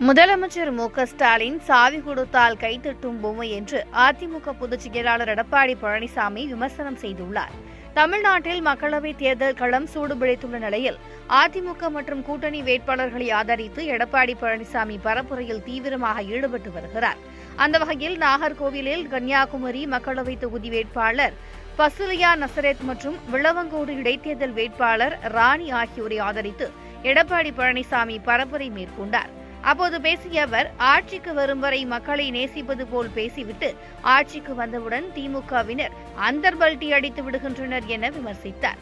முதலமைச்சர் மு.க.ஸ்டாலின் சாவி கொடுத்தால் கைத்தட்டும் பொம்மை என்று அதிமுக பொதுச் செயலாளர் எடப்பாடி பழனிசாமி விமர்சனம் செய்துள்ளார். தமிழ்நாட்டில் மக்களவைத் தேர்தல் களம் சூடுபிடித்துள்ள நிலையில் அதிமுக மற்றும் கூட்டணி வேட்பாளர்களை ஆதரித்து எடப்பாடி பழனிசாமி பரப்புரையில் தீவிரமாக ஈடுபட்டு வருகிறார். அந்த வகையில் நாகர்கோவிலில் கன்னியாகுமரி மக்களவைத் தொகுதி வேட்பாளர் பசுலியா நசரத் மற்றும் விளவங்கோடு இடைத்தேர்தல் வேட்பாளர் ராணி ஆகியோரை ஆதரித்து எடப்பாடி பழனிசாமி பரப்புரை மேற்கொண்டார். அப்போது பேசிய அவர், ஆட்சிக்கு வரும் வரை மக்களை நேசிப்பது போல் பேசிவிட்டு ஆட்சிக்கு வந்தவுடன் திமுகவினர் அந்தர்பல்டி அடித்து விடுகின்றனர் என விமர்சித்தார்.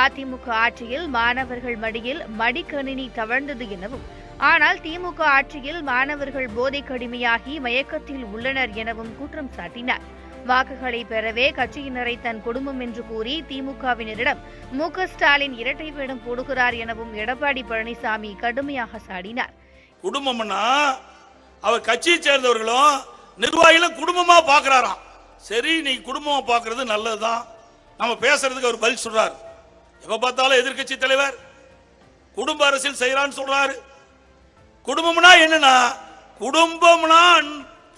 அதிமுக ஆட்சியில் மாணவர்கள் மடியில் மடிக்கணினி தவழ்ந்தது எனவும், ஆனால் திமுக ஆட்சியில் மாணவர்கள் போதைக் கடுமையாகி மயக்கத்தில் உள்ளனர் எனவும் குற்றம் சாட்டினார். வாக்குகளை பெறவே கட்சியினரை தன் குடும்பம் என்று கூறி திமுகவினரிடம் மு.க.ஸ்டாலின் இரட்டை வேடம் போடுகிறார் எனவும் எடப்பாடி பழனிசாமி கடுமையாக சாடினார். குடும்பம்னா அவர் கட்சியை சேர்ந்தவர்களும் நிர்வாகிகளும் குடும்பமா பாக்குறாராம். சரி, நீ குடும்பமா பாக்குறது நல்லதுதான். நம்ம பேசுறதுக்கு அவர் பதில் சொல்றாரு. எப்ப பார்த்தாலும் எதிர்கட்சி தலைவர் குடும்ப அரசியல் செய்யறான்னு சொல்றாரு. குடும்பம்னா என்னன்னா, குடும்பம்னா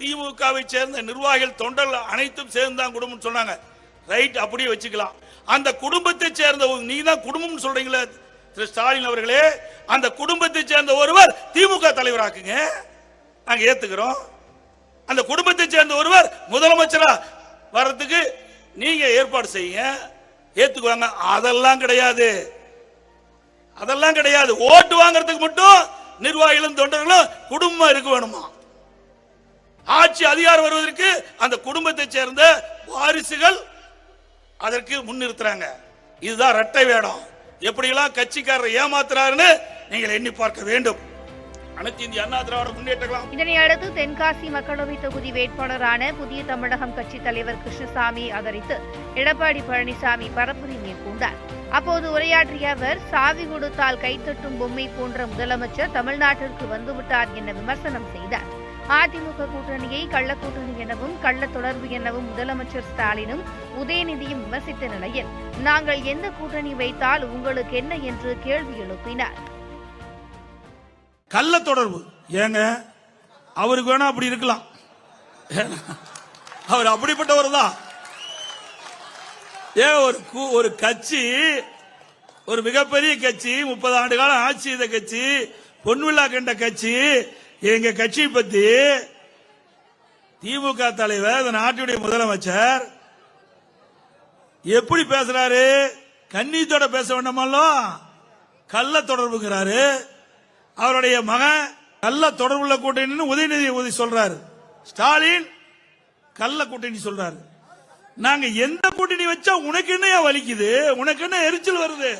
திமுகவை சேர்ந்த நிர்வாகிகள் தொண்டர்கள் அனைத்தும் சேர்ந்துதான் குடும்பம் சொன்னாங்க. ரைட், அப்படியே வச்சுக்கலாம். அந்த குடும்பத்தை சேர்ந்த நீ தான் குடும்பம் சொல்றீங்களே திரு ஸ்டாலின் அவர்களே, அந்த குடும்பத்தை சேர்ந்த ஒருவர் திமுக தலைவராக்குங்க, நாங்க ஏத்துக்கிறோம். அந்த குடும்பத்தை சேர்ந்த ஒருவர் முதலமைச்சரா வர்றதுக்கு நீங்க ஏற்பாடு செய்யுங்க, ஏத்துக்குவாங்க. அதெல்லாம் கிடையாது, அதெல்லாம் கிடையாது. ஓட்டு வாங்கறதுக்கு மட்டும் நிர்வாகிகளும் தொண்டர்களும் குடும்பம் இருக்க வேணுமா? ஆட்சி அதிகாரம் வருவதற்கு அந்த குடும்பத்தை சேர்ந்த வாரிசுகள் அதற்கு முன்னிறுத்துறாங்க. இதுதான் இரட்டை வேடம். எப்படியெல்லாம் கட்சிக்காரரை ஏமாத்துறாருன்னு நீங்கள் எண்ணி பார்க்க வேண்டும். அனைத்து இந்திய அண்ணா திராவிட முன்னேற்ற கழகம். இதனையடுத்து தென்காசி மக்களவை தொகுதி வேட்பாளரான புதிய தமிழகம் கட்சி தலைவர் கிருஷ்ணசாமியை ஆதரித்து எடப்பாடி பழனிசாமி பரப்புரை மேற்கொண்டார். அப்போது உரையாற்றிய அவர், சாவி கொடுத்தால் கைத்தட்டும் பொம்மை போன்ற முதலமைச்சர் தமிழ்நாட்டிற்கு வந்துவிட்டார் என விமர்சனம் செய்தார். அதிமுக கூட்டணியை கள்ளக்கூட்டணி எனவும் கள்ள தொடர்பு எனவும் முதலமைச்சர் ஸ்டாலினும் உதயநிதியும் விமர்சித்த நிலையில், நாங்கள் எந்த கூட்டணி வைத்தால் உங்களுக்கு என்ன என்று கேள்வி எழுப்பினார். கள்ள தொடர்பு ஏங்க, அவருக்கு வேணா அப்படி இருக்கலாம், அவர் அப்படிப்பட்டவர் தான். ஏன் ஒரு கட்சி, ஒரு மிகப்பெரிய கட்சி, 30 ஆண்டு காலம் ஆட்சி செய்த கட்சி, பொன்விழா கண்ட கட்சி, எங்க கட்சியை பத்தி திமுக தலைவர், இந்த நாட்டுடைய முதலமைச்சர் எப்படி பேசுறாரு? கண்ணீத்தோட பேச வேண்டாமல்லோ, கள்ள தொடர்புங்கிறாரு. அவருடைய மகன் கள்ள தொடர்புள்ள கூட்டணி உதயநிதி சொல்றாரு. ஸ்டாலின் கள்ள கூட்டணி சொல்றாரு. நாங்க எந்த கூட்டணி வச்சா உனக்கு என்ன வலிக்குது? உனக்கு என்ன எரிச்சல் வருது?